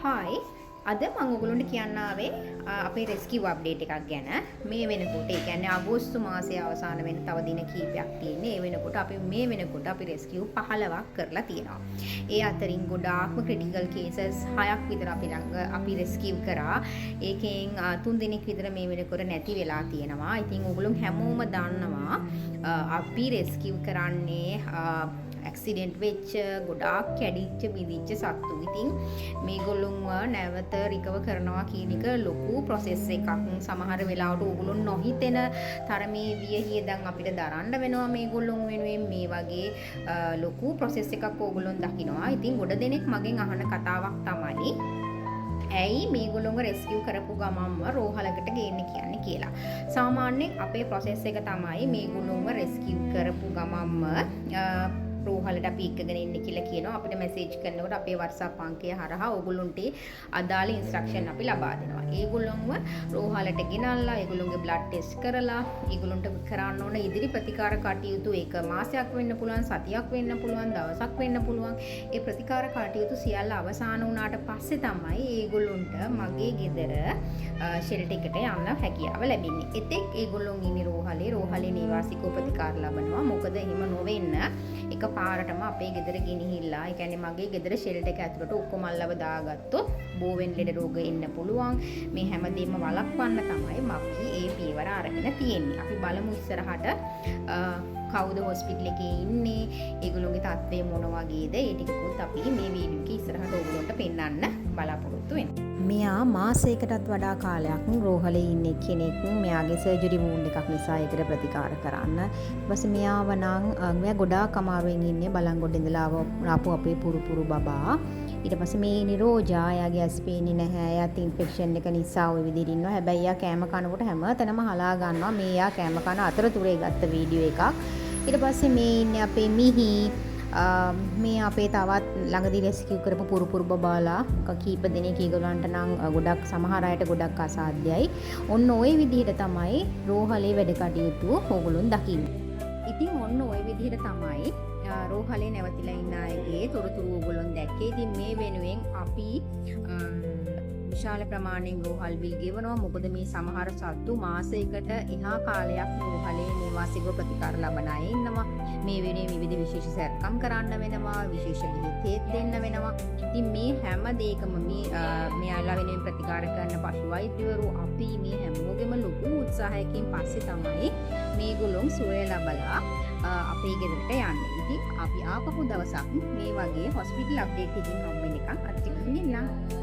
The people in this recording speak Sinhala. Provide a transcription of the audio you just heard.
හායි අද මම ඔයගොල්ලන්ට කියන්න ආවේ අපේ රෙස්කියු අප්ඩේට් එකක් ගැන. මේ වෙනකොට ඒ කියන්නේ අගෝස්තු මාසයේ අවසාන වෙන තව දින කීපයක් තියෙන්නේ. ඒ වෙනකොට අපි අපි රෙස්කියු 15ක් කරලා තියෙනවා. ඒ අතරින් ගොඩාක්ම ක්‍රිටිකල් කේසස් 6ක් විතර අපි රෙස්කියු කරා. ඒකෙන් 3 දිනක් විතර මේ වෙනකොට නැති වෙලා තියෙනවා. ඉතින් ඔයගොල්ලෝ හැමෝම දන්නවා අපි රෙස්කියු කරන්නේ ඇක්සිඩන්ට් වෙච්ච ගොඩාක් කැඩිච්ච බිඳිච්ච සත්තු. ඉතින් මේගොල්ලොන්ව නැවත රිකව කරනවා කියන එක ලොකු ප්‍රොසෙස් එකක්. සමහර වෙලාවට ඕගොල්ලෝ නොහිතෙන තරමේ වියහියදන් අපිට දරන්න වෙනවා මේගොල්ලොන් වෙනුවෙන්. මේ වගේ ලොකු ප්‍රොසෙස් එකක් ඕගොල්ලොන් දකිනවා. ඉතින් ගොඩ දෙනෙක් මගෙන් අහන කතාවක් තමයි ඇයි මේගොල්ලොන්ව රෙස්කියු කරපු ගමන්ම රෝහලකට ගේන්න කියන්නේ කියලා. සාමාන්‍යයෙන් අපේ ප්‍රොසෙස් එක තමයි මේගොල්ලොන්ව රෙස්කියු කරපු ගමන්ම රෝහලට අපි එක්කගෙන එන්න කියලා කියනවා. අපිට මැසේජ් කරනකොට අපේ WhatsApp අංකය හරහා ඕගොල්ලන්ට අදාළ ඉන්ස්ට්‍රක්ෂන් අපි ලබා දෙනවා. ඒගොල්ලොන්ව රෝහලට ගෙනල්ලා ඒගොල්ලොන්ගේ බ්ලඩ් ටෙස්ට් කරලා ඒගොල්ලන්ට කරන්න ඕන ඉදිරි ප්‍රතිකාර කටයුතු ඒක මාසයක් වෙන්න පුළුවන්, සතියක් වෙන්න පුළුවන්, දවසක් වෙන්න පුළුවන්. ඒ ප්‍රතිකාර කටයුතු සියල්ල අවසන් වුණාට පස්සේ තමයි ඒගොල්ලොන්ට මගේ ගෙදර ෂෙල්ටර් එකට යන්න හැකියාව ලැබෙන්නේ. එතෙක් ඒගොල්ලොන් ඉන්නේ රෝහලේ නිවාසිකව ප්‍රතිකාර ලබනවා. මොකද එහෙම නොවෙන්න එක පාරටම අපේ ගෙදර ගෙනහිල්ලා ඒ කියන්නේ මගේ ගෙදර ෂෙල්ටර් එක ඇතුළට ඔක්කොම අල්ලව දාගත්තොත් බෝවෙන් ලෙඩ රෝග එන්න පුළුවන්. මේ හැමදේම වළක්වන්න තමයි අපි ඒ පියවර අරගෙන තියෙන්නේ. අපි බලමු ඉස්සරහට කවුද හොස්පිටල් එකේ ඉන්නේ, ඒගොල්ලෝගේ තත්ත්වය මොන වගේද, ඒ ටිකකුත් අපි මේ වීඩියෝ එකේ ඉස්සරහට ඔයගොල්ලන්ට පෙන්වන්න බලාපොරොත්තු වෙනවා. මෙයා මාසයකටත් වඩා කාලයක් රෝහලේ ඉන්නේ කෙනෙක්. මෙයාගේ සර්ජරි වුන්ඩ් එකක් නිසා ඒකට ප්‍රතිකාර කරන්න. ඊට පස්සේ මෙයා ගොඩාක් අමාරුවෙන් ඉන්නේ බලංගොඩ ඉඳලා ආපු අපේ පුරු බබා. ඊට පස්සේ මේ නිරෝජා එයාගේ ඇස් පේන්නේ නැහැ. එයාත් ඉන්ෆෙක්ෂන් එක නිසා ওই විදිහට ඉන්නවා. හැබැයි එයා කෑම කනකොට හැමතැනම හලා ගන්නවා. මේ එයා කෑම කන අතරතුරේ ගත්ත වීඩියෝ එකක්. ඊට පස්සේ මේ ඉන්නේ අපේ මිහි. මේ අපේ තවත් ළඟදී රෙස්කියු කරපු පුරු බබාලා කීප දෙනෙක් ඒගොල්ලන්ට නම් ගොඩක් සමහර අයට ගොඩක් අසාධ්‍යයි. ඔන්න ওই විදිහට තමයි රෝහලේ වැඩ කටයුතු ඕගොල්ලොන් දකින්නේ. ඉතින් ඔන්න ওই විදිහට තමයි රෝහලේ නැවතිලා ඉන්න අයගේ තොරතුරු ඕගොල්ලොන් දැක්කේ. ඉතින් මේ වෙනුවෙන් අපි විශාල ප්‍රමාණයෙන් රෝහල් බිල් ගෙවනවා. මොකද මේ සමහර සත්තු මාසයකට එහා කාලයක් රෝහලේ නිවාසිකව ප්‍රතිකාර ලබන අය ඉන්නවා. මේ වෙනුවෙන් විවිධ විශේෂ සැරකම් කරන්න වෙනවා, විශේෂ බෙහෙත් දෙන්න වෙනවා. ඉතින් මේ හැම දෙයකම මේ අයලා වෙනුවෙන් ප්‍රතිකාර කරන පශු වෛද්‍යවරු අපි මේ හැමෝගෙම ලොකු උත්සාහයකින් පස්සේ තමයි මේගොල්ලෝ සුවය ලබලා අපේ ගෙදරට යන්නේ. ඉතින් අපි ආපහු දවසක් මේ වගේ හොස්පිටල් අප්ඩේට් එකකින් හම්බ වෙනකන් අත්‍යවශ්‍යම නෑ.